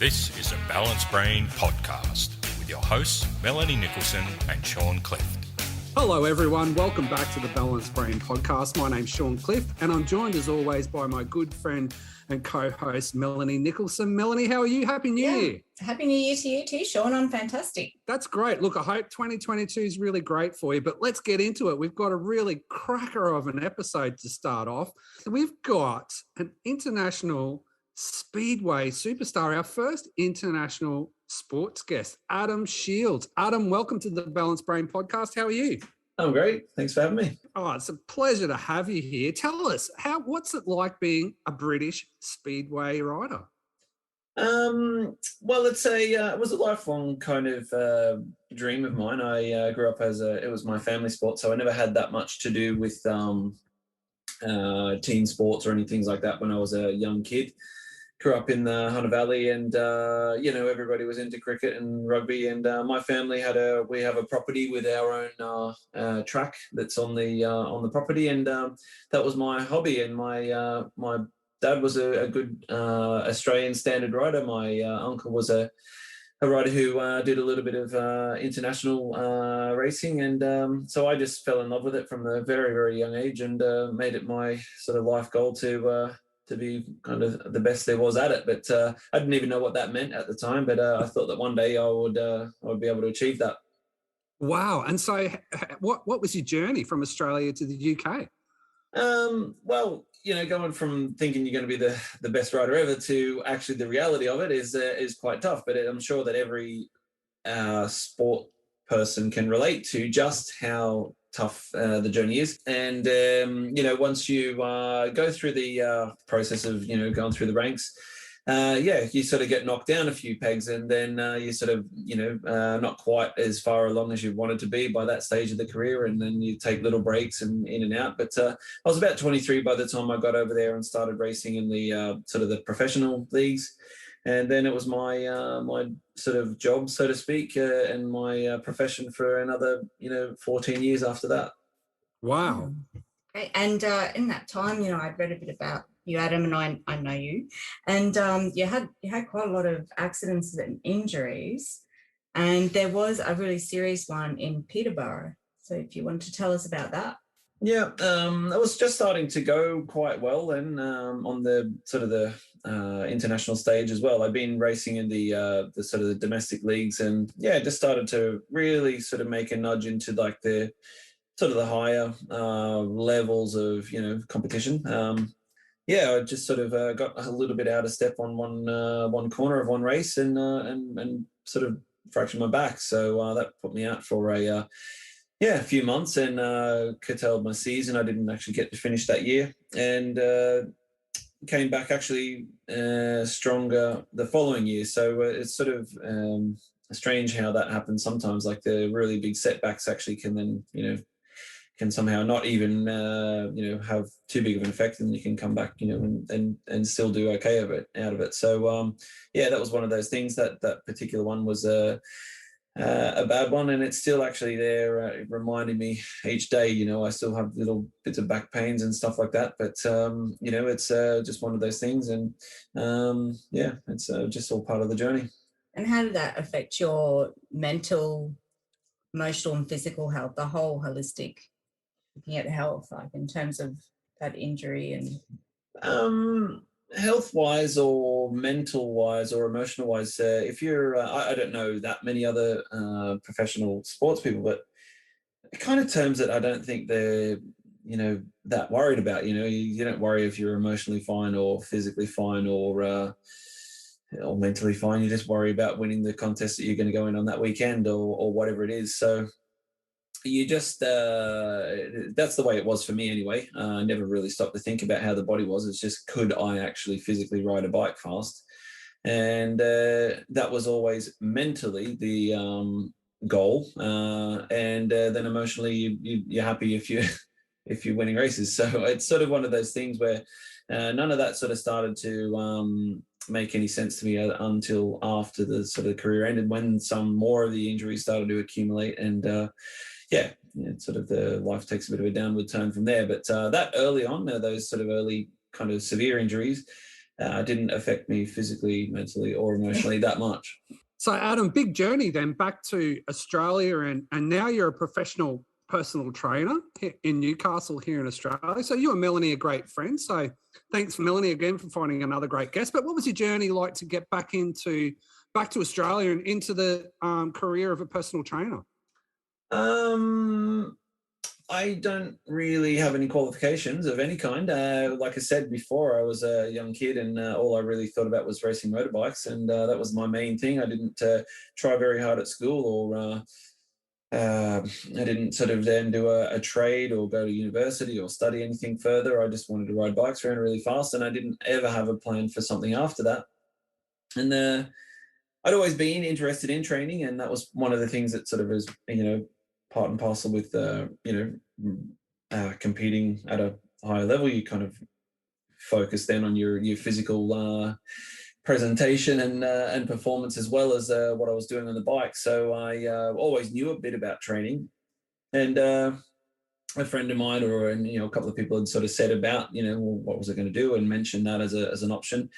This is a Balanced Brain podcast with your hosts, Melanie Nicholson and Sean Clift. Hello, everyone. Welcome back to the Balanced Brain podcast. My name's Sean Clift, and I'm joined, as always, by my good friend and co-host, Melanie Nicholson. Melanie, how are you? Happy New Year. Happy New Year to you too, Sean. I'm fantastic. That's great. Look, I hope 2022 is really great for you, but let's get into it. We've got a really cracker of an episode to start off. We've got an international Speedway Superstar, our first international sports guest, Adam Shields. Adam, welcome to the Balanced Brain podcast. How are you? I'm great. Thanks for having me. Oh, it's a pleasure to have you here. Tell us, what's it like being a British Speedway rider? Well, it was a lifelong kind of dream of mine. I grew up it was my family sport, so I never had that much to do with team sports or anything like that when I was a young kid. Grew up in the Hunter Valley, and everybody was into cricket and rugby. And my family we have a property with our own track that's on the property, and that was my hobby. And my dad was a good Australian standard rider. My uncle was a rider who did a little bit of international racing, and so I just fell in love with it from a very, very young age, and made it my sort of life goal to be kind of the best there was at it. But I didn't even know what that meant at the time, but I thought that one day I would be able to achieve that. Wow. And so what was your journey from Australia to the UK? Well, going from thinking you're going to be the best rider ever to actually the reality of it is quite tough. But I'm sure that every sport person can relate to just how tough the journey is. And once you go through the process of going through the ranks, you sort of get knocked down a few pegs, and then you sort of not quite as far along as you wanted to be by that stage of the career, and then you take little breaks and in and out. But I was about 23 by the time I got over there and started racing in the sort of the professional leagues. And then it was my my sort of job, so to speak, and my profession for another 14 years after that. Wow. Great. And in that time, I'd read a bit about you, Adam, and I know you, and you had quite a lot of accidents and injuries, and there was a really serious one in Peterborough. So if you wanted to tell us about that. Yeah, I was just starting to go quite well, and on the sort of the international stage as well. I've been racing in the sort of the domestic leagues, and just started to really sort of make a nudge into like the sort of the higher levels of competition. I just sort of got a little bit out of step on one corner of one race, and sort of fractured my back. So that put me out for a few months, and curtailed my season. I didn't actually get to finish that year, and came back actually stronger the following year. So it's sort of strange how that happens sometimes. Like the really big setbacks actually can then, can somehow not even, have too big of an effect, and you can come back, and still do okay out of it. So, that was one of those things. That particular one was a bad one, and it's still actually there reminding me each day. I still have little bits of back pains and stuff like that, but it's just one of those things, and it's just all part of the journey. And how did that affect your mental, emotional and physical health, the whole holistic, looking at health, like in terms of that injury? And health-wise or mental-wise or emotional-wise, if you're, I don't know that many other professional sports people, but kind of terms that I don't think they're, that worried about. You don't worry if you're emotionally fine or physically fine or mentally fine. You just worry about winning the contest that you're going to go in on that weekend or whatever it is. So you just that's the way it was for me anyway. I never really stopped to think about how the body was. It's just, could I actually physically ride a bike fast? And that was always mentally the goal, and then emotionally you're happy if you're winning races. So it's sort of one of those things where none of that sort of started to make any sense to me until after the sort of career ended, when some more of the injuries started to accumulate, and sort of the life takes a bit of a downward turn from there. But that early on, those sort of early kind of severe injuries, didn't affect me physically, mentally, or emotionally that much. So, Adam, big journey then back to Australia, and now you're a professional personal trainer in Newcastle here in Australia. So you and Melanie are great friends. So thanks, Melanie, again for finding another great guest. But what was your journey like to get back to Australia and into the career of a personal trainer? I don't really have any qualifications of any kind. Like I said before, I was a young kid and all I really thought about was racing motorbikes, and that was my main thing. I didn't try very hard at school, or I didn't sort of then do a trade or go to university or study anything further. I just wanted to ride bikes around really fast, and I didn't ever have a plan for something after that. And I'd always been interested in training, and that was one of the things that sort of was, part and parcel with competing at a higher level. You kind of focus then on your physical presentation and performance, as well as what I was doing on the bike. So I always knew a bit about training, and a friend of mine or a couple of people had sort of said about what was I going to do, and mentioned that as an option.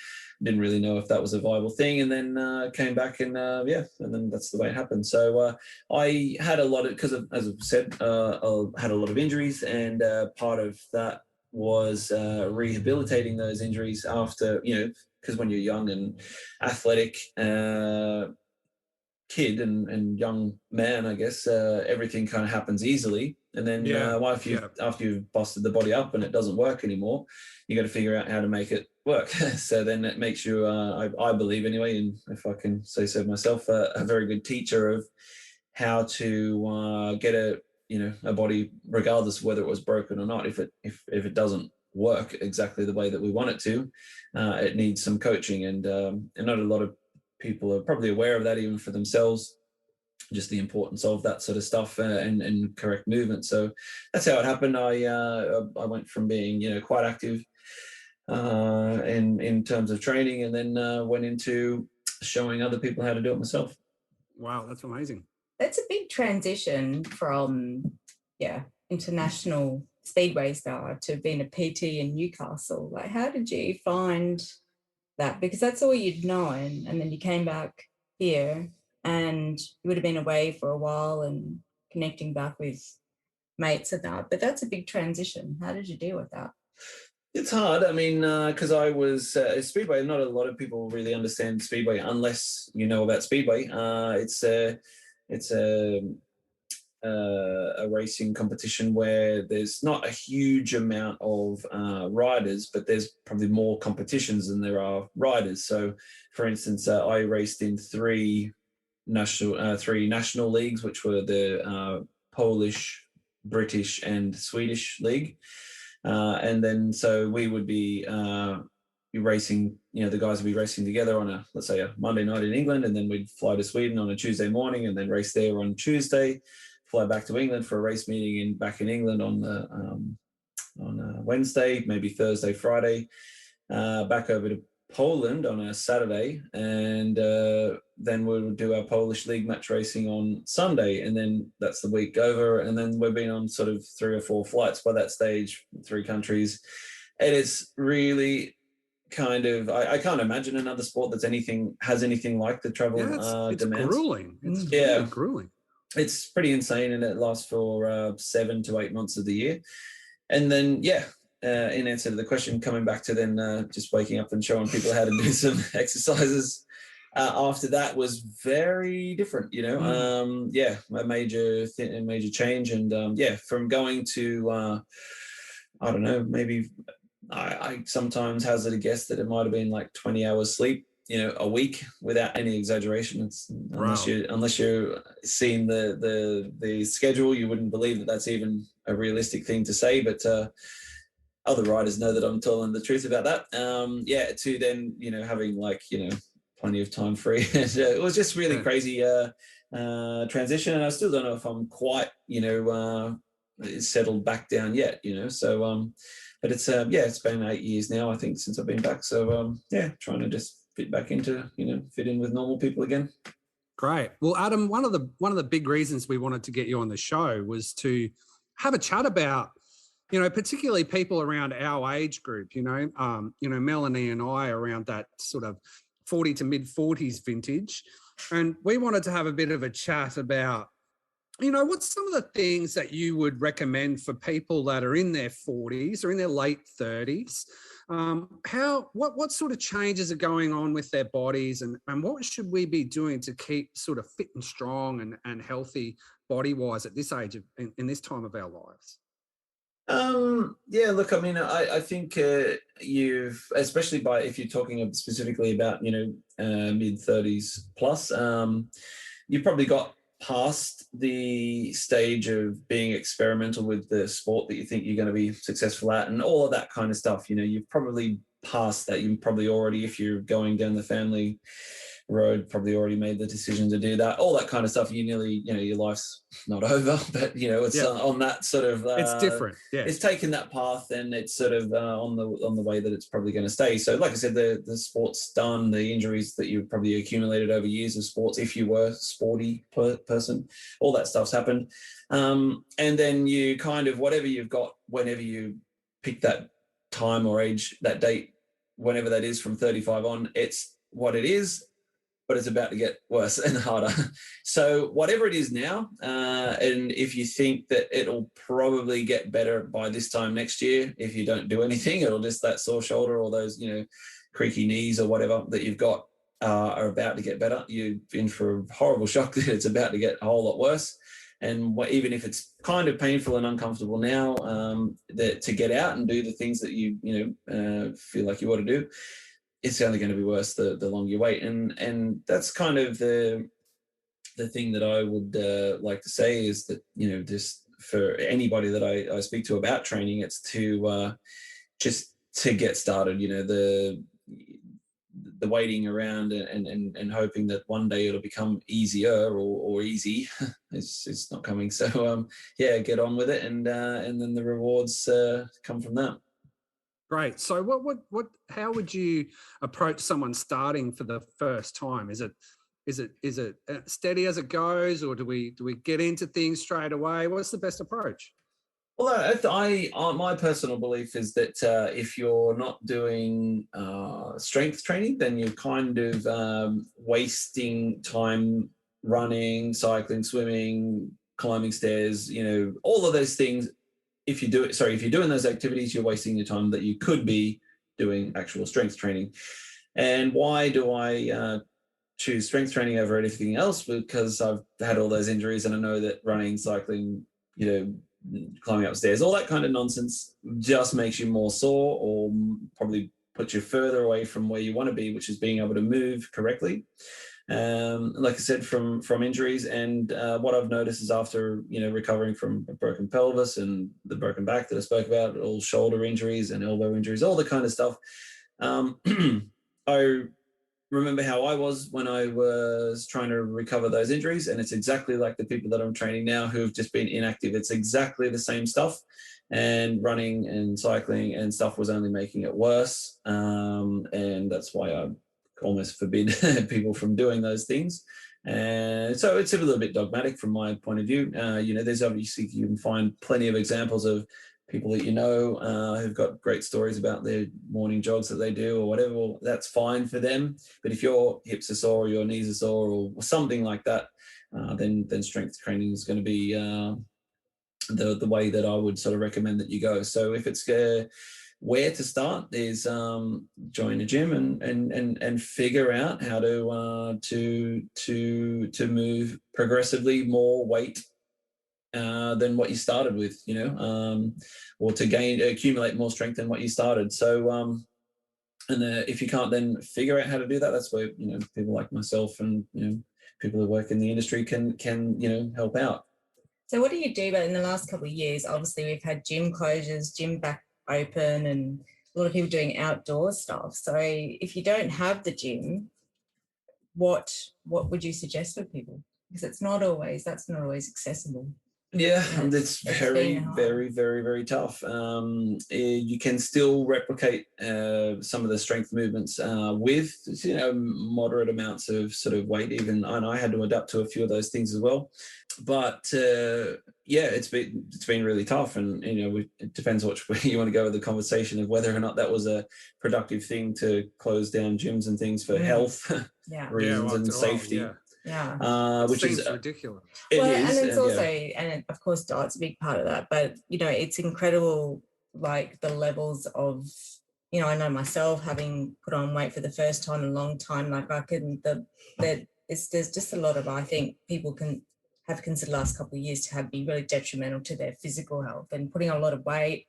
Didn't really know if that was a viable thing, and then came back and and then that's the way it happened. So I had a lot of, because as I said, I had a lot of injuries, and part of that was rehabilitating those injuries after, because when you're young and athletic kid and young man, I guess everything kind of happens easily. And then after you've busted the body up and it doesn't work anymore, you got to figure out how to make it work. So then it makes you, I believe anyway, and if I can say so myself, a very good teacher of how to get a body, regardless of whether it was broken or not. If it doesn't work exactly the way that we want it to, it needs some coaching, and not a lot of people are probably aware of that, even for themselves, just the importance of that sort of stuff and correct movement. So that's how it happened. I went from being quite active in terms of training, and then went into showing other people how to do it myself. Wow, that's amazing. That's a big transition from international speedway star to being a PT in Newcastle. Like, how did you find that? Because that's all you'd known, and then you came back here and you would have been away for a while and connecting back with mates and that. But that's a big transition. How did you deal with that? It's hard. I mean, because I was Speedway. Not a lot of people really understand Speedway unless you know about Speedway. It's a racing competition where there's not a huge amount of riders, but there's probably more competitions than there are riders. So, for instance, I raced in three national leagues, which were the Polish, British, and Swedish league. And then so we would be racing, the guys would be racing together on let's say a Monday night in England, and then we'd fly to Sweden on a Tuesday morning and then race there on Tuesday, fly back to England for a race meeting back in England on Wednesday, maybe Thursday, Friday, back over to Poland on a Saturday, and then we would do our Polish league match racing on Sunday, and then that's the week over, and then we've been on sort of 3 or 4 flights by that stage, 3 countries. It is really kind of, I can't imagine another sport that's has anything like the travel it's demands. grueling. It's really grueling. It's pretty insane, and it lasts for 7 to 8 months of the year. And then in answer to the question, coming back to then just waking up and showing people how to do some exercises after that was very different, a major change. And from going to, I don't know, maybe I sometimes hazard a guess that it might have been like 20 hours sleep, a week, without any exaggeration. Unless you're seeing the schedule, you wouldn't believe that that's even a realistic thing to say, but other riders know that I'm telling the truth about that. To then, having plenty of time free. And, it was just really crazy transition. And I still don't know if I'm quite, settled back down yet, So, but it's it's been 8 years now, I think, since I've been back. So, trying to just fit back into, fit in with normal people again. Great. Well, Adam, one of the big reasons we wanted to get you on the show was to have a chat about particularly people around our age group, Melanie and I around that sort of 40 to mid 40s vintage. And we wanted to have a bit of a chat about, what's some of the things that you would recommend for people that are in their 40s or in their late 30s? What sort of changes are going on with their bodies, and what should we be doing to keep sort of fit and strong and healthy body-wise at this age in this time of our lives? Look, I mean, I think you've, especially if you're talking specifically about, mid 30s plus, you've probably got past the stage of being experimental with the sport that you think you're going to be successful at and all of that kind of stuff. You've probably passed that. You've probably already, if you're going down the family road, probably already made the decision to do that, all that kind of stuff. You nearly, your life's not over, but it's on that sort of it's different. Yeah, it's taken that path, and it's sort of on the way that it's probably going to stay. So like I said, the sport's done. The injuries that you've probably accumulated over years of sports, if you were a sporty person, all that stuff's happened. And then you kind of, whatever you've got, whenever you pick that time or age, that date, whenever that is, from 35 on, it's what it is, but it's about to get worse and harder. So whatever it is now, and if you think that it'll probably get better by this time next year, if you don't do anything, it'll just, that sore shoulder or those, creaky knees or whatever that you've got are about to get better. You've been for a horrible shock that it's about to get a whole lot worse. And even if it's kind of painful and uncomfortable now, to get out and do the things that you feel like you ought to do, it's only going to be worse the longer you wait. And that's kind of the thing that I would like to say is that, just for anybody that I speak to about training, it's to just to get started. The waiting around and hoping that one day it'll become easier or easy it's not coming. So get on with it, and then the rewards come from that. Great. So how would you approach someone starting for the first time? Is it steady as it goes, or do we get into things straight away? What's the best approach? Well, my personal belief is that if you're not doing strength training, then you're kind of wasting time running, cycling, swimming, climbing stairs, all of those things. If you're doing those activities, you're wasting your time that you could be doing actual strength training. And why do I choose strength training over anything else? Because I've had all those injuries, and I know that running, cycling, climbing upstairs, all that kind of nonsense just makes you more sore, or probably puts you further away from where you want to be, which is being able to move correctly. Like I said, from injuries. And what I've noticed is after, recovering from a broken pelvis and the broken back that I spoke about, all shoulder injuries and elbow injuries, all the kind of stuff. I remember how I was when I was trying to recover those injuries. And it's exactly like the people that I'm training now who've just been inactive. It's exactly the same stuff. And running and cycling and stuff was only making it worse. And that's why I almost forbid people from doing those things. And so it's a little bit dogmatic from my point of view. There's obviously, you can find plenty of examples of people that who've got great stories about their morning jogs that they do or whatever. Well, that's fine for them. But if your hips are sore or your knees are sore or something like that, then strength training is going to be the way that I would sort of recommend that you go. So if it's where to start is join a gym and figure out how to move progressively more weight than what you started with, or to accumulate more strength than what you started. So if you can't then figure out how to do that, that's where people like myself and people who work in the industry can help out. So what do you do about in the last couple of years? Obviously, we've had gym closures, gym back open, and a lot of people doing outdoor stuff. So if you don't have the gym, what would you suggest for people? Because that's not always accessible. Yeah, Yeah, and it's it's very, been hard. very, very, very tough. You can still replicate some of the strength movements with, moderate amounts of sort of weight. Even and I had to adapt to a few of those things as well. But yeah, it's been really tough, and it depends which way you want to go with the conversation of whether or not that was a productive thing to close down gyms and things for health Yeah. reasons and safety. Yeah. Which Seems is ridiculous. Well, is, and it's also, yeah. and of course, diet's a big part of that. But it's incredible, like the levels of, I know myself having put on weight for the first time in a long time. Like there's just a lot of, I think people can have considered the last couple of years to be really detrimental to their physical health, and putting on a lot of weight.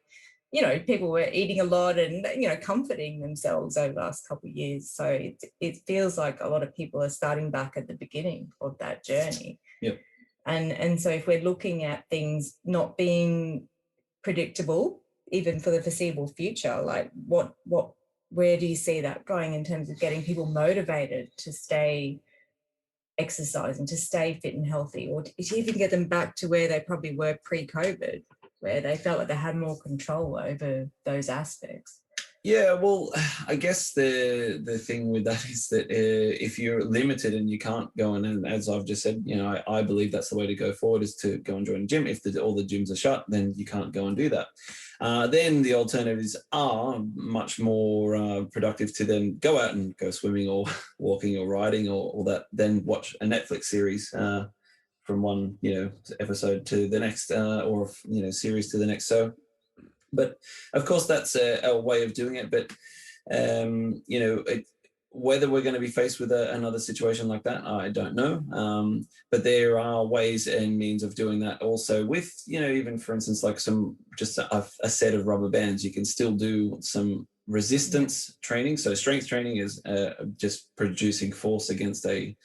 People were eating a lot and, comforting themselves over the last couple of years. So it feels like a lot of people are starting back at the beginning of that journey. Yep. And so if we're looking at things not being predictable, even for the foreseeable future, like where do you see that going in terms of getting people motivated to stay exercising, to stay fit and healthy, or to even get them back to where they probably were pre-COVID, where they felt like they had more control over those aspects? Yeah, well, I guess the thing with that is that if you're limited and you can't go in, and as I've just said, I believe that's the way to go forward, is to go and join a gym. If all the gyms are shut, then you can't go and do that. Then the alternatives are much more productive to then go out and go swimming or walking or riding or that, then watch a Netflix series from one, episode to the next or, series to the next. So, but of course, that's a way of doing it. But, whether we're going to be faced with another situation like that, I don't know. But there are ways and means of doing that also with, even for instance, like just a set of rubber bands. You can still do some resistance training. So strength training is just producing force against a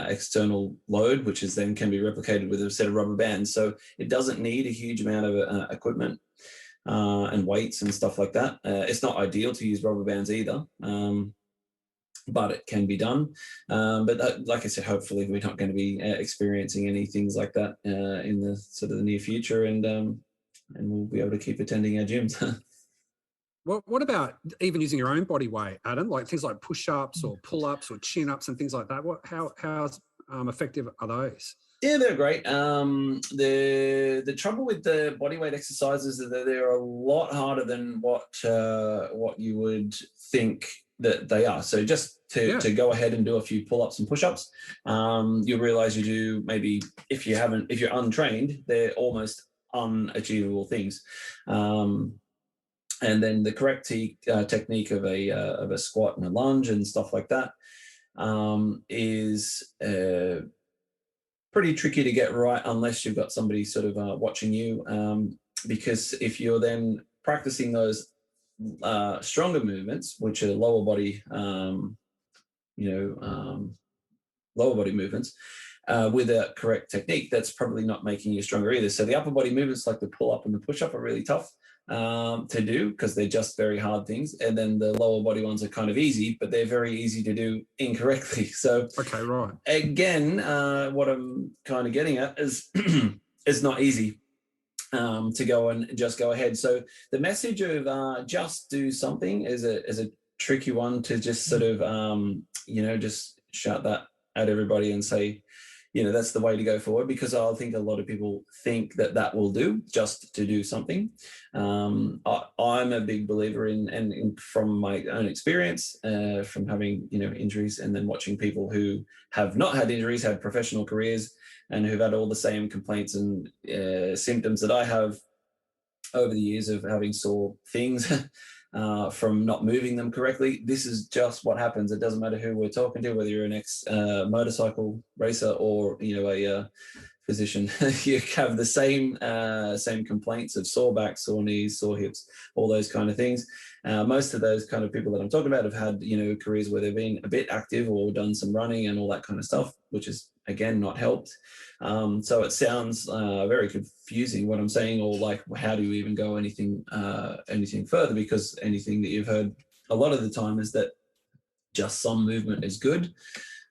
external load, which is then can be replicated with a set of rubber bands. So it doesn't need a huge amount of equipment and weights and stuff like that. It's not ideal to use rubber bands either, but it can be done. But like I said, hopefully we're not going to be experiencing any things like that in the sort of the near future, and we'll be able to keep attending our gyms. What about even using your own body weight, Adam? Like things like push-ups or pull-ups or chin-ups and things like that. How effective are those? Yeah, they're great. The trouble with the bodyweight exercises is that they're a lot harder than what you would think that they are. So just to go ahead and do a few pull-ups and push-ups, you'll realize you do maybe if you're untrained, they're almost unachievable things. And then the correct technique of a squat and a lunge and stuff like that is pretty tricky to get right unless you've got somebody sort of watching you, because if you're then practicing those stronger movements, which are lower body movements with a correct technique, that's probably not making you stronger either. So the upper body movements like the pull up and the push up are really tough to do because they're just very hard things, and then the lower body ones are kind of easy, but they're very easy to do incorrectly. So okay, right, again, what I'm kind of getting at is it's not easy to go and just go ahead. So the message of just do something is a tricky one to just sort of just shout that at everybody and say, that's the way to go forward, because I think a lot of people think that will do, just to do something. I'm a big believer in from my own experience, from having, injuries, and then watching people who have not had injuries, have professional careers, and who've had all the same complaints and symptoms that I have over the years of having sore things from not moving them correctly. This is just what happens. It doesn't matter who we're talking to, whether you're an ex-motorcycle racer or, a physician. You have the same complaints of sore backs, sore knees, sore hips, all those kind of things. Most of those kind of people that I'm talking about have had, careers where they've been a bit active or done some running and all that kind of stuff, which is, again, not helped. So it sounds very confusing what I'm saying, or like, how do you even go anything further? Because anything that you've heard a lot of the time is that just some movement is good.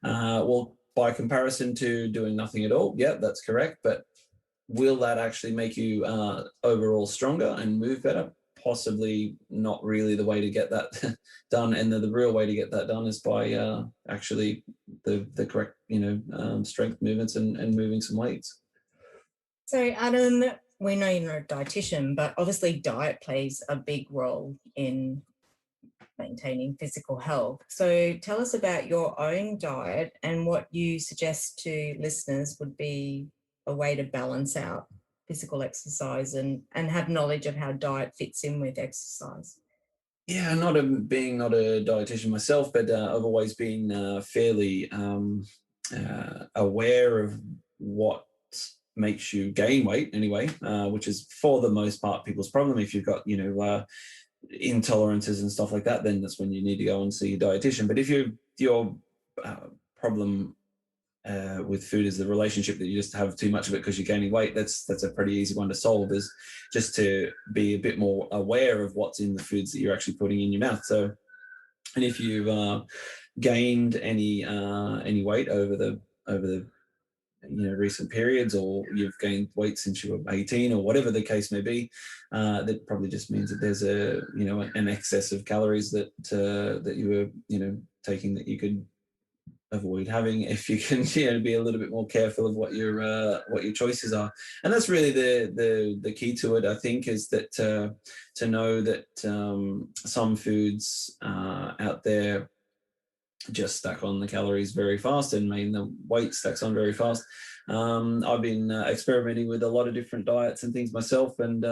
Well, by comparison to doing nothing at all, yeah, that's correct. But will that actually make you overall stronger and move better? Possibly not really the way to get that done. And the real way to get that done is by actually the correct, strength movements and moving some weights. So, Adam, we know you're not a dietitian, but obviously diet plays a big role in maintaining physical health. So tell us about your own diet and what you suggest to listeners would be a way to balance out physical exercise and have knowledge of how diet fits in with exercise. Yeah, being not a dietitian myself, but I've always been fairly aware of what makes you gain weight anyway, which is for the most part people's problem. If you've got, intolerances and stuff like that, then that's when you need to go and see a dietitian. But if your problem with food is the relationship that you just have too much of it because you're gaining weight, that's a pretty easy one to solve, is just to be a bit more aware of what's in the foods that you're actually putting in your mouth. So, and if you've gained any weight over the recent periods, or you've gained weight since you were 18 or whatever the case may be, that probably just means that there's an excess of calories that you were taking that you could avoid having if you can be a little bit more careful of what your choices are. And that's really the key to it, I think, is that to know that some foods out there just stack on the calories very fast and mean the weight stacks on very fast. I've been experimenting with a lot of different diets and things myself, and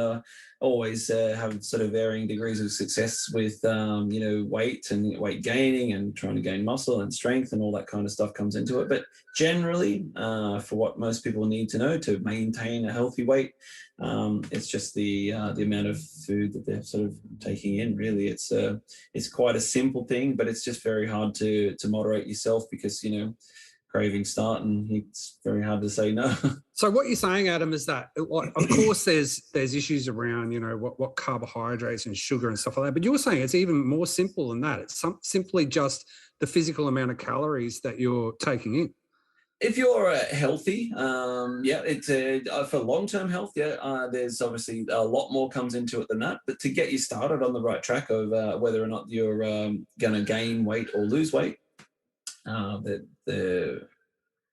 always have sort of varying degrees of success with weight and weight gaining and trying to gain muscle and strength, and all that kind of stuff comes into it. But generally, for what most people need to know to maintain a healthy weight, it's just the amount of food that they're sort of taking in. Really, it's quite a simple thing, but it's just very hard to moderate yourself, because cravings start and it's very hard to say no. So what you're saying, Adam, is that, of course, there's issues around what carbohydrates and sugar and stuff like that, but you're saying it's even more simple than that. It's simply just the physical amount of calories that you're taking in. If you're healthy, it's for long-term health. There's obviously a lot more comes into it than that. But to get you started on the right track of whether or not you're going to gain weight or lose weight,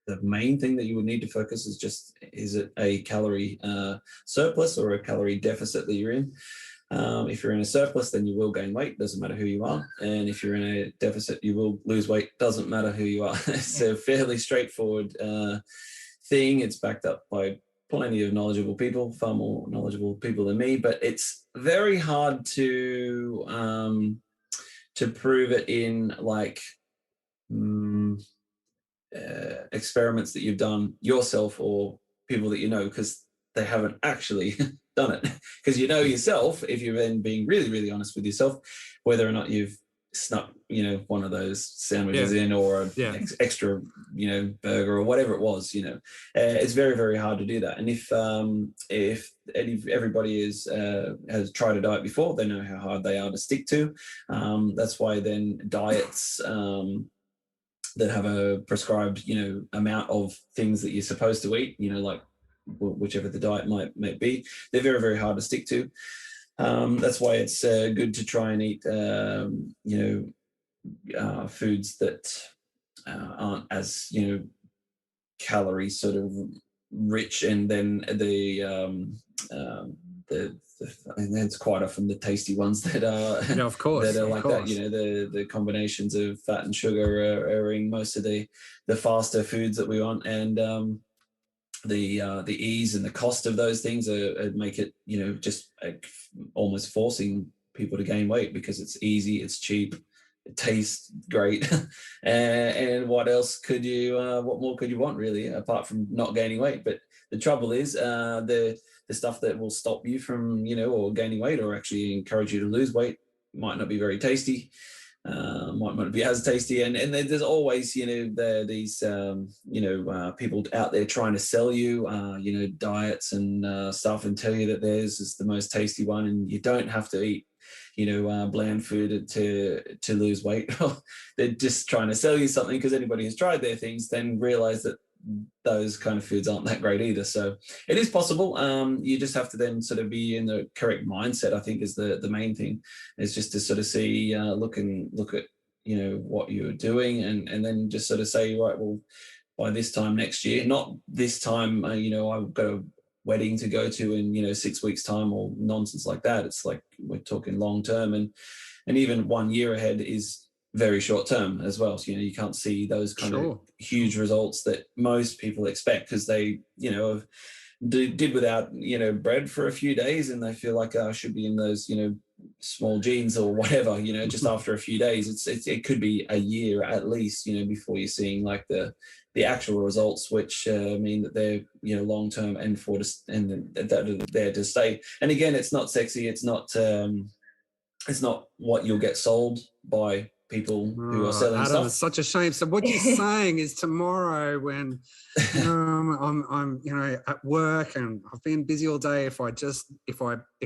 the main thing that you would need to focus is it a calorie surplus or a calorie deficit that you're in. If you're in a surplus, then you will gain weight, doesn't matter who you are. And if you're in a deficit, you will lose weight, doesn't matter who you are. It's a fairly straightforward thing. It's backed up by plenty of knowledgeable people, far more knowledgeable people than me, but it's very hard to prove it in experiments that you've done yourself or people that because they haven't actually done it. Because yourself, if you're then being really, really honest with yourself, whether or not you've snuck one of those sandwiches in, or an extra burger or whatever it was, it's very, very hard to do that. And if everybody has tried a diet before, they know how hard they are to stick to. That's why then diets that have a prescribed amount of things that you're supposed to eat, like whichever the diet might be, they're very, very hard to stick to. That's why it's good to try and eat foods that aren't as calorie sort of rich, and then and it's quite often the tasty ones that are of course, that are like that. The combinations of fat and sugar are in most of the faster foods that we want, and the ease and the cost of those things make it just almost forcing people to gain weight, because it's easy, it's cheap, it tastes great, and what more could you want, really, apart from not gaining weight? But the trouble is the stuff that will stop you from or gaining weight, or actually encourage you to lose weight, might not be very tasty, might not be as tasty, and there's always these people out there trying to sell you diets and stuff, and tell you that theirs is the most tasty one, and you don't have to eat bland food to lose weight. They're just trying to sell you something, because anybody who's tried their things then realize that those kind of foods aren't that great either. So it is possible. You just have to then sort of be in the correct mindset, I think, is the main thing, is just to sort of see, look at, what you're doing, and then just sort of say, right, well, by this time next year, not this time, I've got a wedding to go to in, 6 weeks time or nonsense like that. It's like, we're talking long term, and even 1 year ahead is very short term as well. So, you can't see those kind of huge results that most people expect, because they, did without, bread for a few days, and they feel like, I should be in those, small jeans or whatever, just after a few days. It could be a year at least, before you're seeing like the actual results, which mean that they're, long term and that are there to stay. And again, it's not sexy. It's not what you'll get sold by people who are selling Adam, stuff. it's such a shame. So what you're saying is, tomorrow when I'm at work and I've been busy all day, if I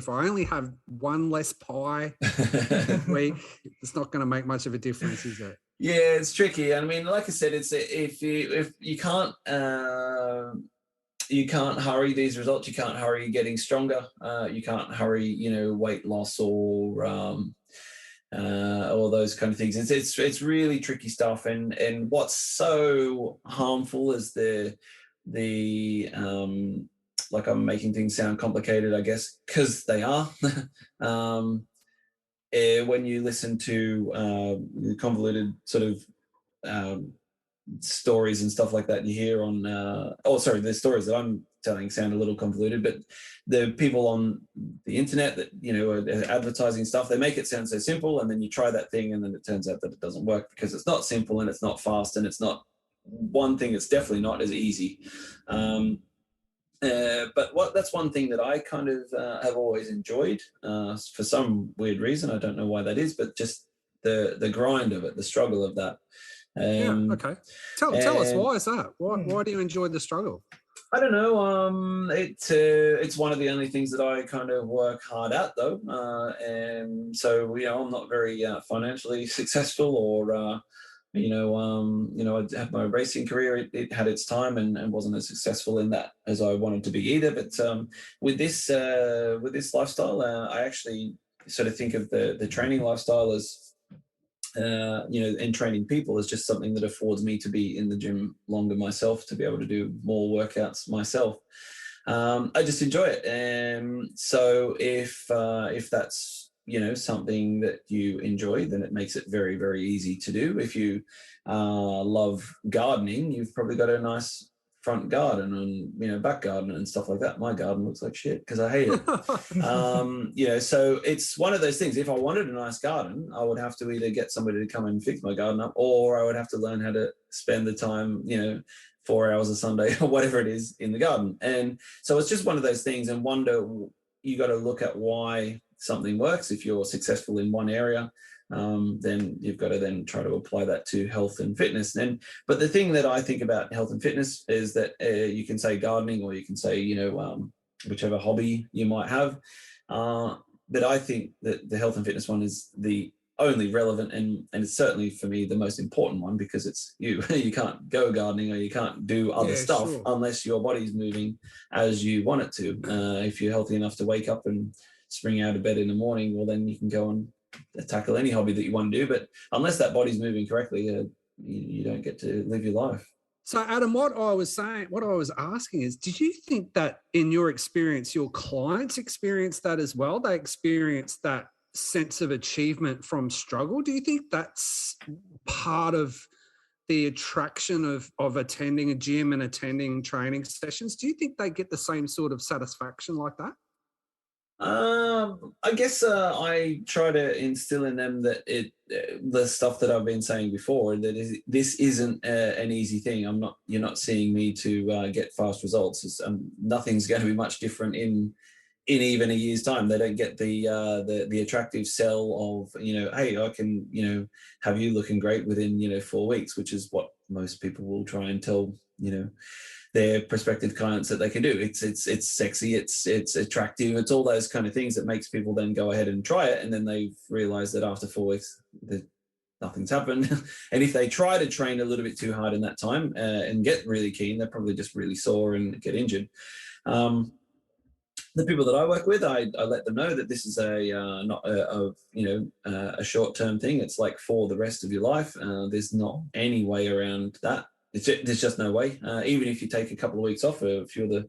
only have one less pie a week, it's not going to make much of a difference, is it? Yeah, it's tricky. I mean, like I said, it's if you can't hurry these results, you can't hurry getting stronger, you can't hurry weight loss or all those kind of things. It's really tricky stuff, and what's so harmful is the like, I'm making things sound complicated, I guess, because they are. When you listen to convoluted sort of stories and stuff like that you hear on the stories that I'm telling sound a little convoluted, but the people on the internet that are advertising stuff, they make it sound so simple, and then you try that thing and then it turns out that it doesn't work, because it's not simple and it's not fast, and it's not one thing. It's definitely not as easy. But that's one thing that I kind of have always enjoyed, for some weird reason. I don't know why that is, but just the grind of it, the struggle of that. Okay. Tell us, why is that? Why do you enjoy the struggle? I don't know. It's one of the only things that I kind of work hard at, though. And so, I'm not very financially successful, or I had my racing career. It had its time and wasn't as successful in that as I wanted to be either. But with this lifestyle, I actually sort of think of the training lifestyle as, and training people is just something that affords me to be in the gym longer myself, to be able to do more workouts myself. I just enjoy it. And so if that's, something that you enjoy, then it makes it very, very easy to do. If you love gardening, you've probably got a nice front garden and back garden and stuff like that. My garden looks like shit because I hate it. So it's one of those things. If I wanted a nice garden, I would have to either get somebody to come and fix my garden up, or I would have to learn how to spend the time 4 hours a Sunday or whatever it is in the garden. And so it's just one of those things, and you got to look at why something works. If you're successful in one area, then you've got to then try to apply that to health and fitness. But the thing that I think about health and fitness is that you can say gardening, or you can say, whichever hobby you might have. But I think that the health and fitness one is the only relevant, and it's certainly for me the most important one, because it's you can't go gardening, or you can't do other stuff unless your body's moving as you want it to. If you're healthy enough to wake up and spring out of bed in the morning, well, then you can go and tackle any hobby that you want to do. But unless that body's moving correctly, you don't get to live your life. So, Adam, what I was asking is, did you think that in your experience, your clients experience that as well? They experience that sense of achievement from struggle? Do you think that's part of the attraction of attending a gym and attending training sessions? Do you think they get the same sort of satisfaction like that? I guess I try to instill in them that the stuff that I've been saying before, that this isn't an easy thing. You're not seeing me to get fast results. Nothing's going to be much different in even a year's time. They don't get the attractive sell of, hey, I can, have you looking great within, 4 weeks, which is what most people will try and tell, their prospective clients that they can do. It's sexy, it's attractive, it's all those kind of things that makes people then go ahead and try it, and then they realize that after 4 weeks they nothing's happened. And if they try to train a little bit too hard in that time and get really keen, they're probably just really sore and get injured. The people that I work with, I let them know that this is not a short-term thing. It's like for the rest of your life. There's not any way around that. There's just no way. Even if you take a couple of weeks off, a few of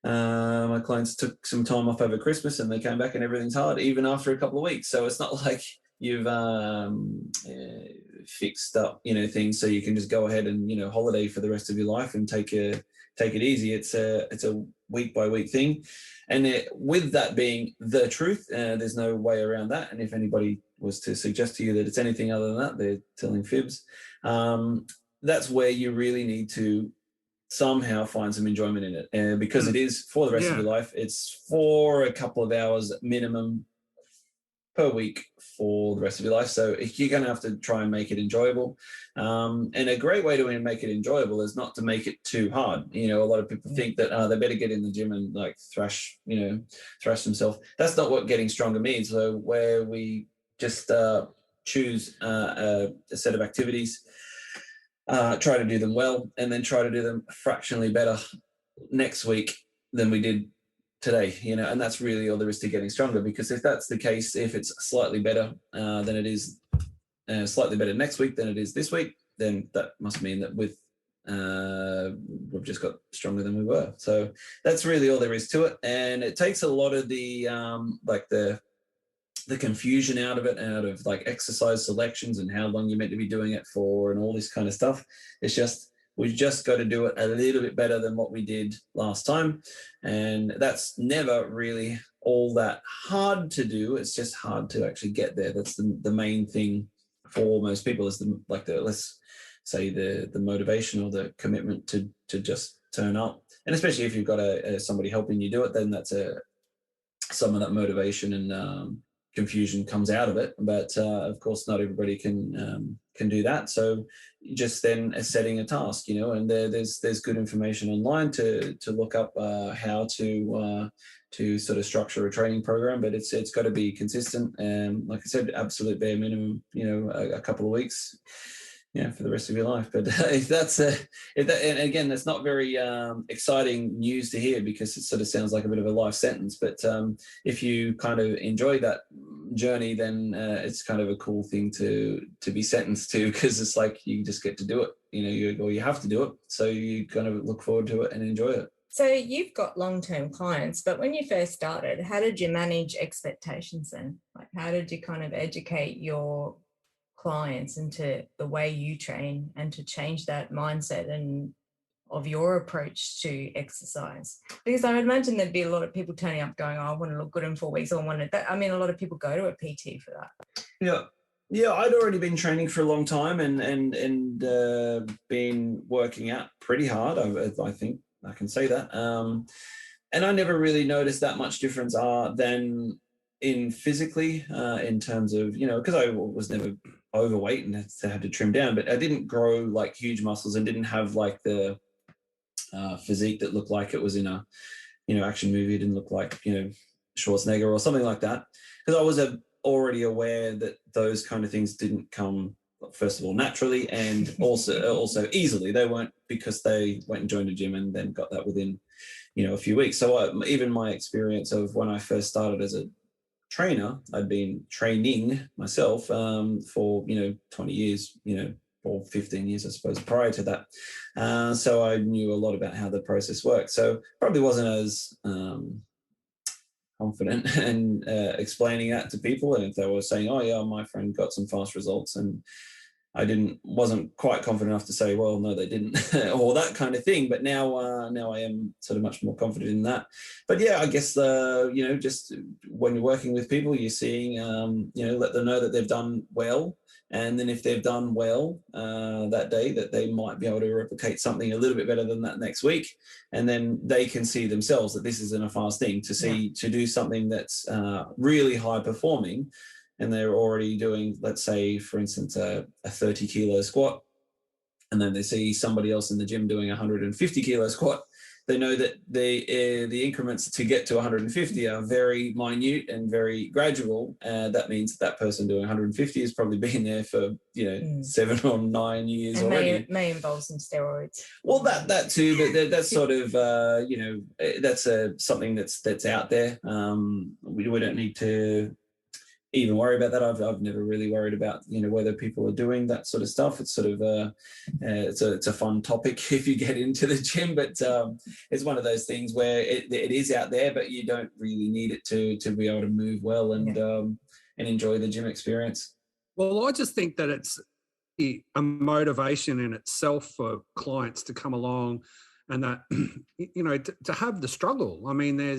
my clients took some time off over Christmas and they came back and everything's hard, even after a couple of weeks. So it's not like you've fixed up, things so you can just go ahead and, holiday for the rest of your life and take it easy. It's a week by week thing. And with that being the truth, there's no way around that. And if anybody was to suggest to you that it's anything other than that, they're telling fibs. That's where you really need to somehow find some enjoyment in it, because it is for the rest of your life. It's for a couple of hours minimum per week for the rest of your life. So you're going to have to try and make it enjoyable. And a great way to make it enjoyable is not to make it too hard. A lot of people think that they better get in the gym and like thrash themselves. That's not what getting stronger means. So where we just choose a set of activities, try to do them well, and then try to do them fractionally better next week than we did today, and that's really all there is to getting stronger. Because if that's the case, if it's slightly better than it is, slightly better next week than it is this week, then that must mean that we've just got stronger than we were. So that's really all there is to it, and it takes a lot of the confusion out of like exercise selections and how long you're meant to be doing it for and all this kind of stuff. It's just, we've just got to do it a little bit better than what we did last time. And that's never really all that hard to do. It's just hard to actually get there. That's the main thing for most people, is let's say the motivation or the commitment to just turn up. And especially if you've got somebody helping you do it, then that's some of that motivation and confusion comes out of it. But of course, not everybody can do that. So just then setting a task, and there's good information online to look up how to sort of structure a training program. But it's got to be consistent, and like I said, absolute bare minimum, a couple of weeks, for the rest of your life. But and again, that's not very exciting news to hear, because it sort of sounds like a bit of a life sentence. But if you kind of enjoy that journey, then it's kind of a cool thing to be sentenced to, because it's like you just get to do it, you have to do it. So you kind of look forward to it and enjoy it. So you've got long-term clients, but when you first started, how did you manage expectations then? Like, how did you kind of educate your clients into the way you train and to change that mindset and of your approach to exercise? Because I would imagine there'd be a lot of people turning up going, I want to look good in 4 weeks, or I want to, a lot of people go to a PT for that. Yeah, I'd already been training for a long time and been working out pretty hard. I think I can say that. And I never really noticed that much difference than in physically, in terms of, because I was never overweight and had to trim down, but I didn't grow like huge muscles and didn't have like the physique that looked like it was in a action movie. It didn't look like Schwarzenegger or something like that, because I was already aware that those kind of things didn't come, first of all, naturally, and also easily. They weren't because they went and joined a gym and then got that within a few weeks. So even my experience of when I first started as a trainer, I'd been training myself for 20 years, or 15 years, I suppose, prior to that. So I knew a lot about how the process worked. So probably wasn't as confident in explaining that to people. And if they were saying, oh yeah, my friend got some fast results, and I wasn't quite confident enough to say, well, no, they didn't, or that kind of thing. But now I am sort of much more confident in that. But yeah, I guess, just when you're working with people, you're seeing, let them know that they've done well. And then if they've done well that day, that they might be able to replicate something a little bit better than that next week. And then they can see themselves that this isn't a fast thing to do something that's really high performing. And they're already doing, let's say, for instance, a 30 kilo squat, and then they see somebody else in the gym doing a 150 kilo squat, they know that the increments to get to 150 are very minute and very gradual. That means that person doing 150 has probably been there for 7 or 9 years and already. May involve some steroids. Well, that too, but that's sort of that's something that's out there. We don't need to even worry about that. I've never really worried about whether people are doing that sort of stuff. It's sort of it's a fun topic if you get into the gym, but it's one of those things where it is out there, but you don't really need it to be able to move well and enjoy the gym experience. Well, I just think that it's a motivation in itself for clients to come along, and that to have the struggle. I mean, there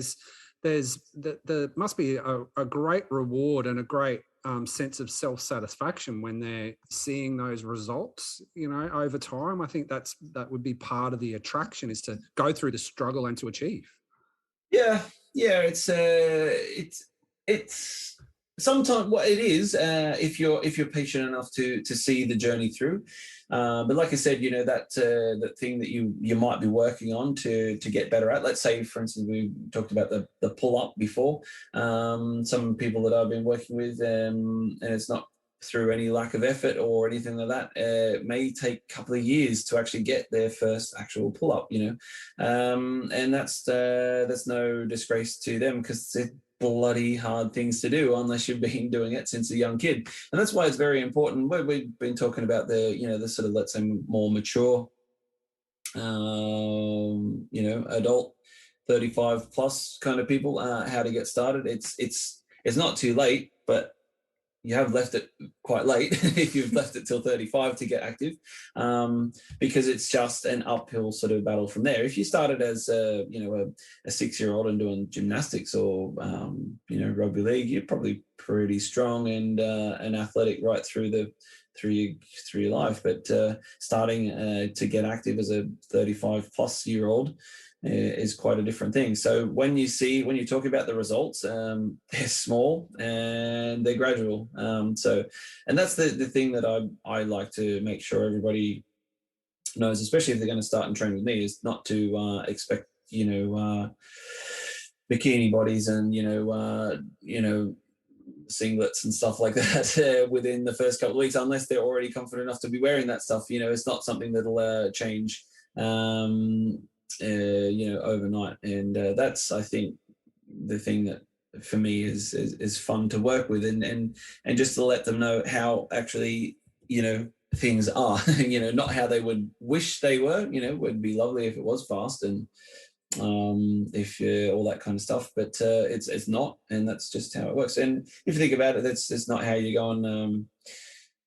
must be a great reward and a great sense of self-satisfaction when they're seeing those results, over time. I think that would be part of the attraction, is to go through the struggle and to achieve. Yeah, it's sometimes what it is, if you're patient enough to see the journey through. But like I said, that thing that you might be working on to get better at. Let's say, for instance, we talked about the pull up before. Some people that I've been working with, and it's not through any lack of effort or anything like that, it may take a couple of years to actually get their first actual pull up. And that's no disgrace to them, because it's bloody hard things to do unless you've been doing it since a young kid. And that's why it's very important. We've been talking about the sort of, let's say, more mature adult 35 plus kind of people, how to get started. It's not too late, but you have left it quite late if you've left it till 35 to get active, because it's just an uphill sort of battle from there. If you started as a 6-year-old and doing gymnastics or rugby league, you're probably pretty strong and athletic right through your life. But starting to get active as a 35 plus year old is quite a different thing. So when you talk about the results, they're small and they're gradual. And that's the thing that I like to make sure everybody knows, especially if they're going to start and train with me, is not to expect bikini bodies and singlets and stuff like that within the first couple of weeks, unless they're already confident enough to be wearing that stuff. It's not something that'll change overnight. And that's, I think, the thing that for me is fun to work with, and just to let them know how actually things are, not how they would wish they were. Would be lovely if it was fast and if all that kind of stuff, but it's not, and that's just how it works. And if you think about it, that's not how you go and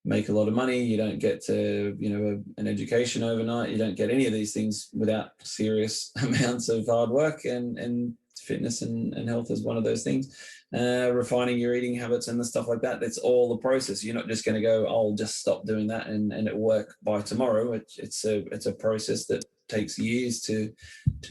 make a lot of money. You don't get an education overnight. You don't get any of these things without serious amounts of hard work, and fitness and health is one of those things. Refining your eating habits and the stuff like that, that's all the process. You're not just going to go, I'll just stop doing that and it'll work by tomorrow. It's a process that takes years to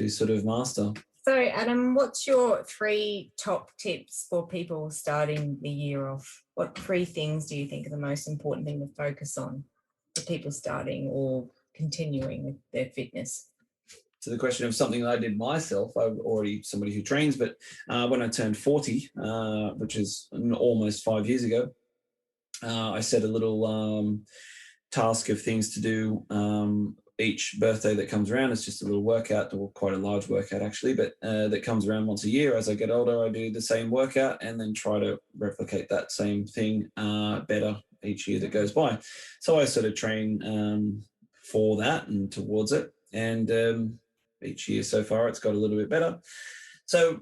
sort of master. So, Adam, what's your 3 top tips for people starting the year off? What 3 things do you think are the most important thing to focus on for people starting or continuing with their fitness? To the question of something that I did myself, I'm already somebody who trains, but when I turned 40, which is almost 5 years ago, I set a little task of things to do each birthday that comes around. It's just a little workout, or quite a large workout actually, but that comes around once a year. As I get older, I do the same workout and then try to replicate that same thing better each year that goes by. So I sort of train for that and towards it, and each year so far it's got a little bit better. So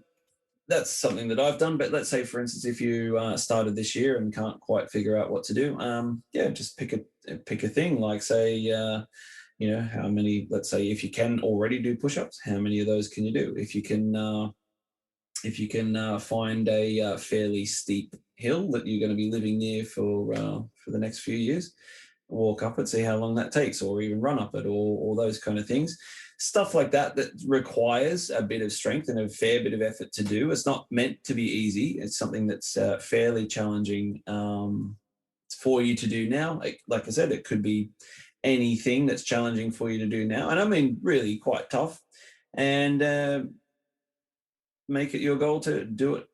that's something that I've done. But let's say, for instance, if you started this year and can't quite figure out what to do, just pick a thing, like say how many, let's say if you can already do push-ups, how many of those can you do? If you can find a fairly steep hill that you're going to be living near for the next few years, walk up it, see how long that takes, or even run up it, or those kind of things. Stuff like that requires a bit of strength and a fair bit of effort to do. It's not meant to be easy. It's something that's fairly challenging for you to do now. Like I said, it could be anything that's challenging for you to do now. And I mean, really quite tough. and make it your goal to do it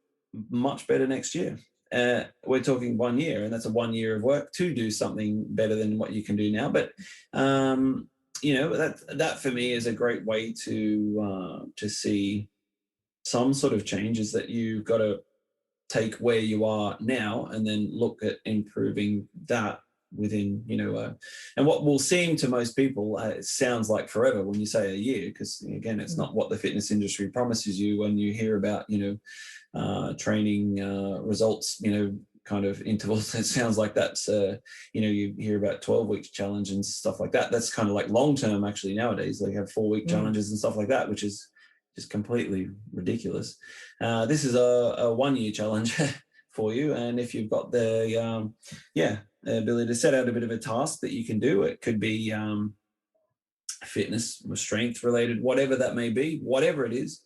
much better next year. We're talking 1 year, and that's a 1 year of work to do something better than what you can do now. But that for me is a great way to see some sort of change, is that you've got to take where you are now and then look at improving that within, and what will seem to most people, it sounds like forever when you say a year, because again, it's not what the fitness industry promises you when you hear about, training results, kind of intervals. It sounds like that's, you hear about 12-week challenge and stuff like that. That's kind of like long-term actually nowadays. They have 4-week challenges and stuff like that, which is just completely ridiculous. This is a 1 year challenge for you. And if you've got the ability to set out a bit of a task that you can do, it could be fitness or strength related, whatever that may be, whatever it is.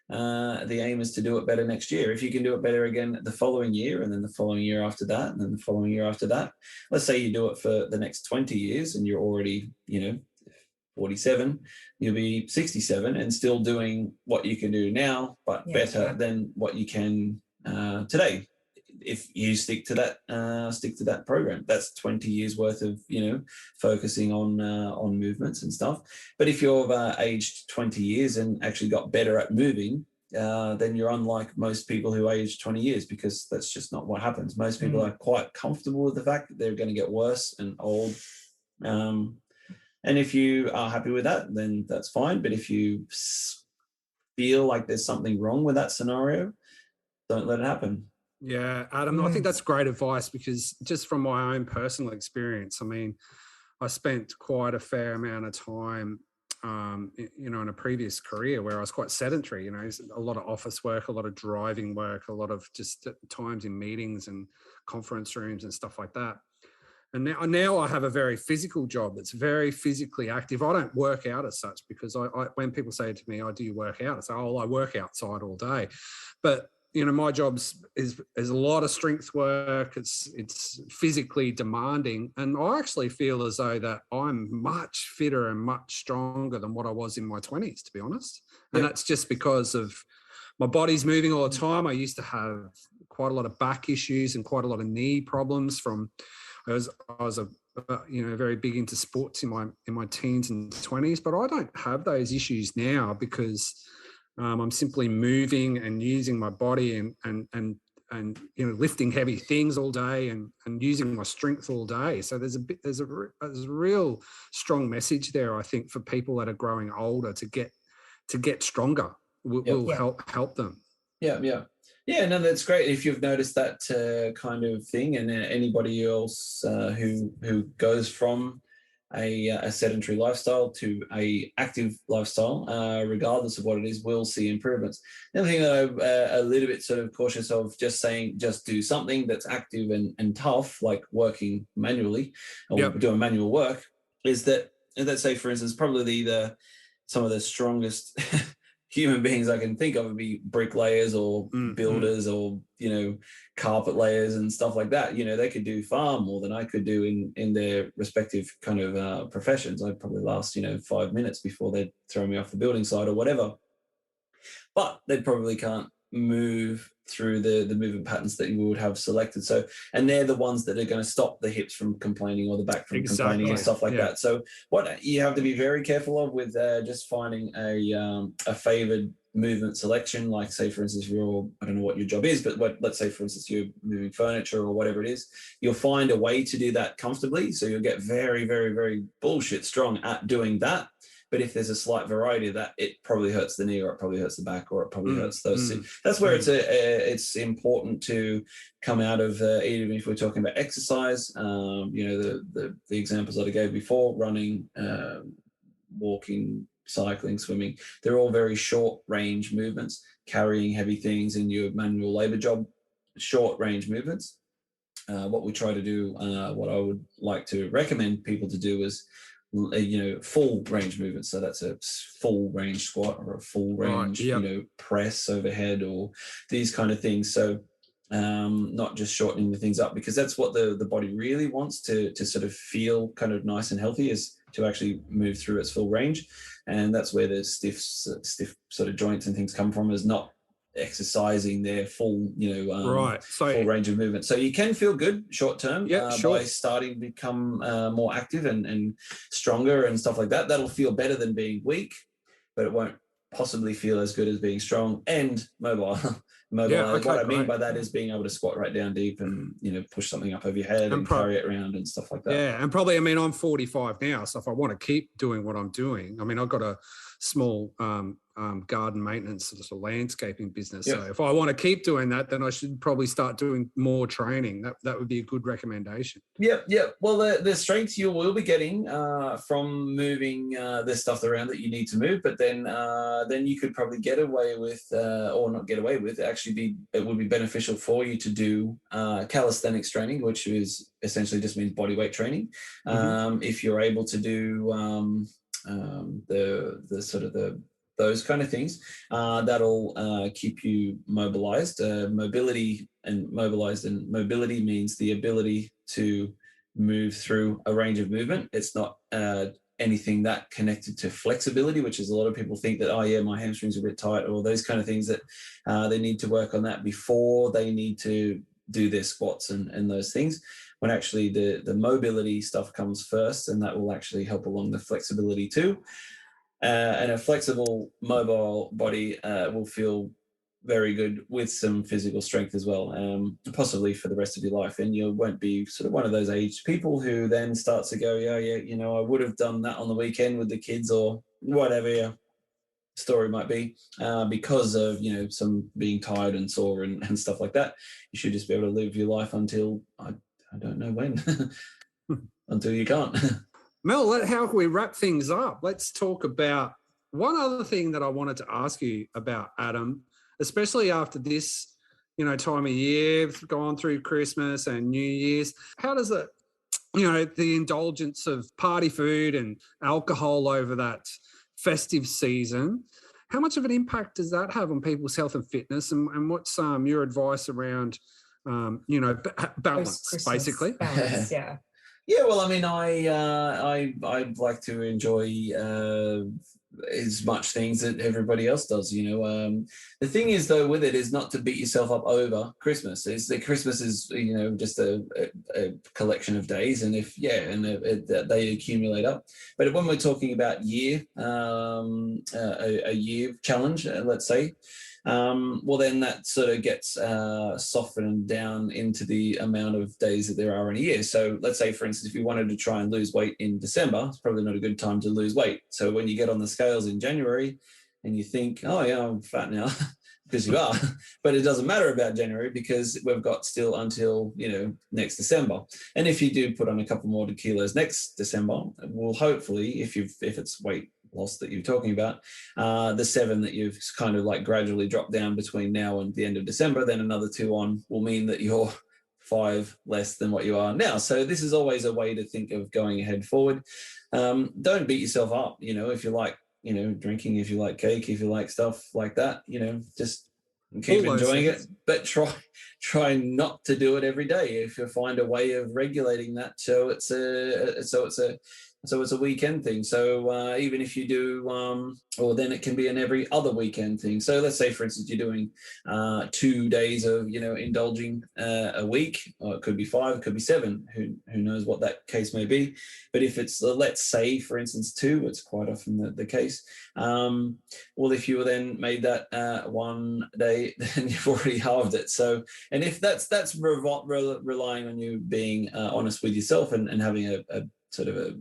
The aim is to do it better next year. If you can do it better again the following year, and then the following year after that, and then the following year after that, let's say you do it for the next 20 years and you're already, 47, you'll be 67 and still doing what you can do now, but better than what you can today. If you stick to that program, that's 20 years worth of, focusing on movements and stuff. But if you're aged 20 years and actually got better at moving, then you're unlike most people who age 20 years, because that's just not what happens. Most people are quite comfortable with the fact that they're going to get worse and old. And if you are happy with that, then that's fine. But if you feel like there's something wrong with that scenario, don't let it happen. Yeah, Adam, I think that's great advice, because just from my own personal experience, I mean, I spent quite a fair amount of time, in a previous career where I was quite sedentary, a lot of office work, a lot of driving work, a lot of just times in meetings and conference rooms and stuff like that. And now I have a very physical job that's very physically active. I don't work out as such, because I when people say to me, "Oh, do you work out?" I say, "Oh, I work outside all day." But my job is a lot of strength work. It's physically demanding, and I actually feel as though that I'm much fitter and much stronger than what I was in my 20s, to be honest. And that's just because of my body's moving all the time. I used to have quite a lot of back issues and quite a lot of knee problems from. I was very big into sports in my teens and 20s, but I don't have those issues now, because I'm simply moving and using my body and lifting heavy things all day and using my strength all day. So there's a real strong message there, I think, for people that are growing older to get stronger. Will help them. Yeah, no, that's great. If you've noticed that kind of thing, and anybody else who goes from a sedentary lifestyle to a active lifestyle, regardless of what it is, will see improvements. The other thing that I'm a little bit sort of cautious of just saying, just do something that's active and tough, like working manually or doing manual work, is that, let's say, for instance, probably some of the strongest human beings I can think of would be bricklayers or builders or, carpet layers and stuff like that. They could do far more than I could do in their respective kind of professions. I'd probably last, 5 minutes before they'd throw me off the building site or whatever. But they probably can't move through the movement patterns that you would have selected. So, and they're the ones that are going to stop the hips from complaining or the back from complaining and stuff like that. So what you have to be very careful of with just finding a favored movement selection, like say, for instance, I don't know what your job is, but let's say, for instance, you're moving furniture or whatever it is, you'll find a way to do that comfortably. So you'll get very, very, very bullshit strong at doing that. But if there's a slight variety of that, it probably hurts the knee, or it probably hurts the back, or it probably hurts those. That's where it's important to come out of, even if we're talking about exercise, the examples that I gave before, running, walking, cycling, swimming, they're all very short range movements. Carrying heavy things in your manual labor job, short range movements. What we try to do, what I would like to recommend people to do is, full range movements. So that's a full range squat or a full range, press overhead, or these kind of things. So not just shortening the things up, because that's what the body really wants to sort of feel kind of nice and healthy, is to actually move through its full range. and that's where the stiff sort of joints and things come from, is not exercising their full, Right. So full range of movement. So you can feel good short term by starting to become more active and stronger and stuff like that. That'll feel better than being weak, but it won't possibly feel as good as being strong and mobile. What I mean by that is being able to squat right down deep and, push something up over your head and carry it around and stuff like that. Yeah. And probably, I'm 45 now. So if I want to keep doing what I'm doing, I've got a small garden maintenance sort of landscaping business. Yep. So if I want to keep doing that, then I should probably start doing more training. That would be a good recommendation. Yep. Well, the strength you will be getting from moving the stuff around that you need to move, but then you could probably get away with, or not get away with, it would be beneficial for you to do calisthenics training, which is essentially just means body weight training. If you're able to do those kind of things, that'll keep you mobilized. Mobility means the ability to move through a range of movement. It's not anything that connected to flexibility, which is a lot of people think that, oh yeah, my hamstrings are a bit tight, or those kind of things, that they need to work on that before they need to do their squats and those things, when actually the mobility stuff comes first, and that will actually help along the flexibility too. And a flexible, mobile body will feel very good with some physical strength as well, possibly for the rest of your life. And you won't be sort of one of those aged people who then starts to go, I would have done that on the weekend with the kids, or whatever your story might be, because of, some being tired and sore and stuff like that. You should just be able to live your life until, I don't know when, until you can't. Mel, how can we wrap things up? Let's talk about one other thing that I wanted to ask you about, Adam, especially after this, time of year, gone through Christmas and New Year's. How does it, the indulgence of party food and alcohol over that festive season, how much of an impact does that have on people's health and fitness? And what's your advice around, balance, basically? Balance, yeah. Yeah, well, I like to enjoy as much things that everybody else does. The thing is, though, with it is not to beat yourself up over Christmas. Is that Christmas is just a collection of days, and they accumulate up. But when we're talking about a year challenge, let's say. Well, then that sort of gets softened down into the amount of days that there are in a year. So let's say, for instance, if you wanted to try and lose weight in December, it's probably not a good time to lose weight. So when you get on the scales in January and you think, oh yeah, I'm fat now, because you are, but it doesn't matter about January, because we've got still until, next December. And if you do put on a couple more kilos next December, well, hopefully, if it's weight loss that you're talking about, the 7 that you've kind of like gradually dropped down between now and the end of December, then another 2 on will mean that you're 5 less than what you are now. So this is always a way to think of going ahead forward. Don't beat yourself up, if you like, drinking, if you like cake, if you like stuff like that, just keep enjoying it, but try not to do it every day. If you find a way of regulating that, so it's a weekend thing. So even if you do, or then it can be an every other weekend thing. So let's say, for instance, you're doing 2 days of, indulging a week, or it could be 5, it could be 7, who knows what that case may be. But if it's, let's say, for instance, 2, it's quite often the case. Well, if you then made that 1 day, then you've already halved it. So, and if that's relying on you being honest with yourself and having a sort of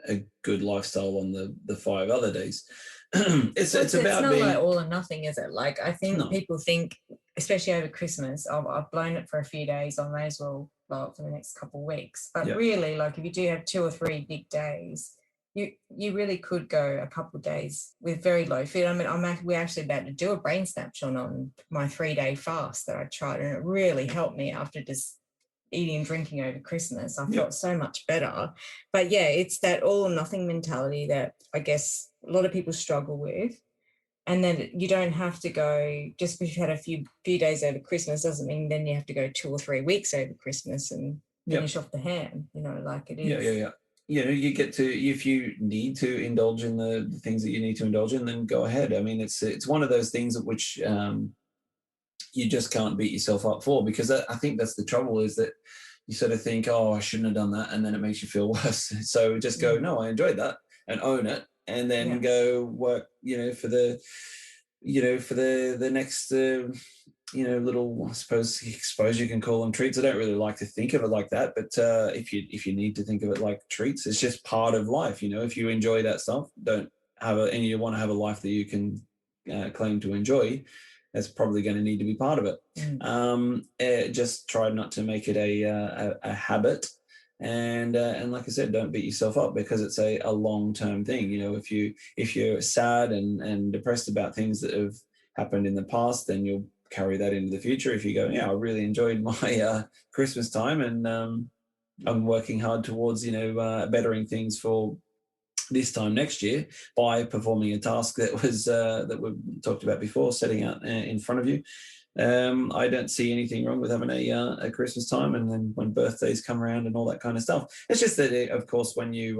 a good lifestyle on the 5 other days. It's about not being like all or nothing, is it? Like, I think people think, especially over Christmas, I've blown it for a few days, I may as well blow it for the next couple of weeks. But really, like, if you do have 2 or 3 big days, you really could go a couple of days with very low food. We're actually about to do a brain snapshot on my 3-day fast that I tried, and it really helped me after just eating and drinking over Christmas. I felt so much better. But yeah, it's that all or nothing mentality that I guess a lot of people struggle with. And then you don't have to go, just because you had a few days over Christmas doesn't mean then you have to go 2 or 3 weeks over Christmas and finish off the ham, like it is. Yeah. you get to, if you need to indulge in the things that you need to indulge in, then go ahead. I mean, it's one of those things at which you just can't beat yourself up for, because I think that's the trouble, is that you sort of think, oh, I shouldn't have done that, and then it makes you feel worse. So just go, no, I enjoyed that, and own it, and then go work, for the next, little, I suppose you can call them treats. I don't really like to think of it like that, but if you need to think of it like treats, it's just part of life. If you enjoy that stuff, and you want to have a life that you can claim to enjoy, that's probably going to need to be part of it. Just try not to make it a habit. And like I said, don't beat yourself up, because it's a long-term thing. If you're sad and depressed about things that have happened in the past, then you'll carry that into the future. If you go, I really enjoyed my Christmas time, and I'm working hard towards bettering things for this time next year by performing a task that was that we talked about before, setting out in front of you. I don't see anything wrong with having a Christmas time, and then when birthdays come around and all that kind of stuff. It's just that, of course, when you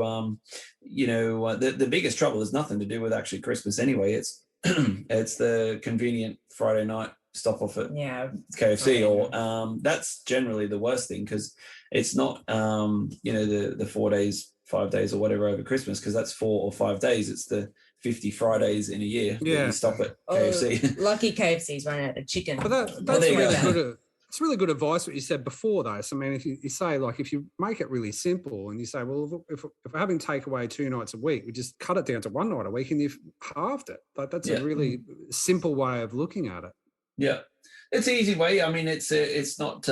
the biggest trouble is nothing to do with actually Christmas anyway. It's it's the convenient Friday night stop off at KFC, or that's generally the worst thing, because it's not the 4 days, 5 days, or whatever over Christmas, because that's 4 or 5 days. It's the 50 Fridays in a year that you stop at KFC. Lucky KFC's running out of chicken. But that's really good. It's really good advice what you said before, though. So, I mean, if you say, like, if you make it really simple and you say, well, if we're having takeaway 2 nights a week, we just cut it down to 1 night a week, and you've halved it. Like, that's a really simple way of looking at it. Yeah, it's an easy way. I mean, it's not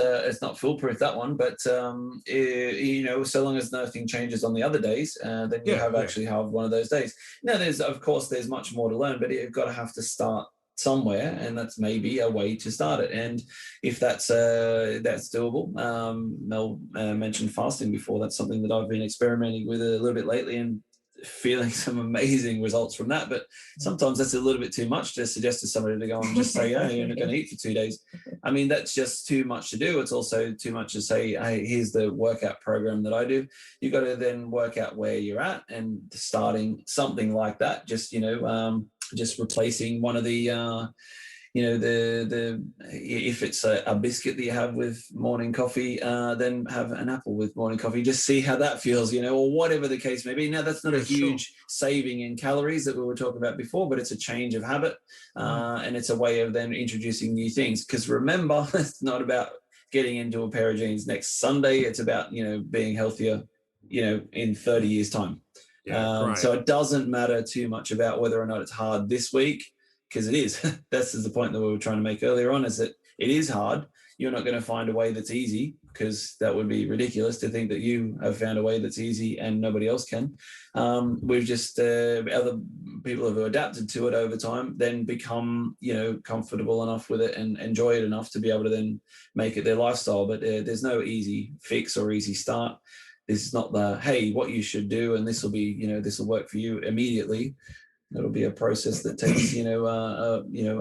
foolproof, that one, but so long as nothing changes on the other days, then you have actually halved one of those days. Now, there's much more to learn, but you've got to have to start somewhere, and that's maybe a way to start it. And if that's doable, Mel mentioned fasting before. That's something that I've been experimenting with a little bit lately, and feeling some amazing results from that. But sometimes that's a little bit too much to suggest to somebody to go and just say, hey, you're not going to eat for 2 days. I mean, that's just too much to do. It's also too much to say, hey, here's the workout program that I do. You've got to then work out where you're at, and starting something like that, just replacing one of the if it's a biscuit that you have with morning coffee, then have an apple with morning coffee. Just see how that feels, or whatever the case may be. Now, that's not a huge saving in calories that we were talking about before, but it's a change of habit, and it's a way of then introducing new things. Because remember, it's not about getting into a pair of jeans next Sunday. It's about, being healthier, in 30 years' time. So it doesn't matter too much about whether or not it's hard this week, because it is. This is the point that we were trying to make earlier on, is that it is hard. You're not going to find a way that's easy, because that would be ridiculous to think that you have found a way that's easy and nobody else can. We've just, other people have adapted to it over time, then become, comfortable enough with it and enjoy it enough to be able to then make it their lifestyle. But there's no easy fix or easy start. This is not the, hey, what you should do, and this will be, this will work for you immediately. It'll be a process that takes, a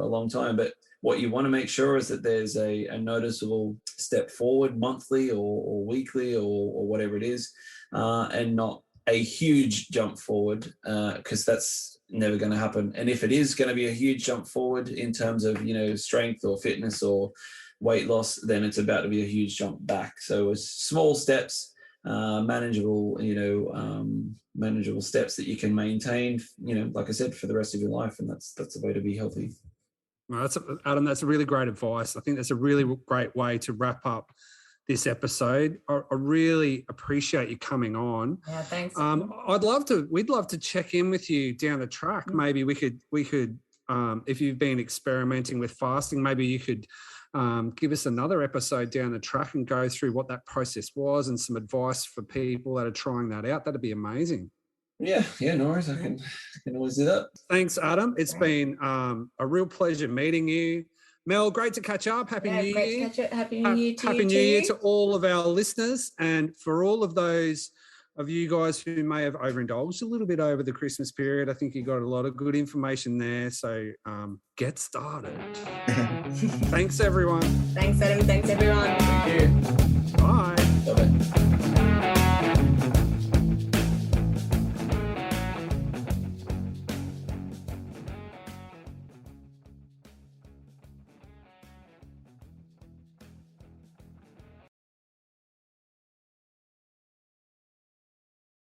long time. But what you want to make sure is that there's a noticeable step forward monthly or weekly or whatever it is, and not a huge jump forward, because that's never going to happen. And if it is going to be a huge jump forward in terms of, strength or fitness or weight loss, then it's about to be a huge jump back. So it's small steps, manageable steps that you can maintain, like I said, for the rest of your life. And that's the way to be healthy. Well, Adam, that's a really great advice. I think that's a really great way to wrap up this episode. I really appreciate you coming on. Yeah, thanks. We'd love to check in with you down the track. Maybe we could if you've been experimenting with fasting, maybe you could give us another episode down the track and go through what that process was and some advice for people that are trying that out. That'd be amazing. Yeah, no worries. I can always do that. Thanks, Adam. It's been a real pleasure meeting you. Mel, great to catch up. Happy New Year. Great to catch up. Happy New Year to you. Happy New Year to all of our listeners, and for all of those of you guys who may have overindulged a little bit over the Christmas period. I think you got a lot of good information there. So get started. Thanks, everyone. Thanks, Adam. Thanks, everyone. Thank you. Bye. Bye-bye.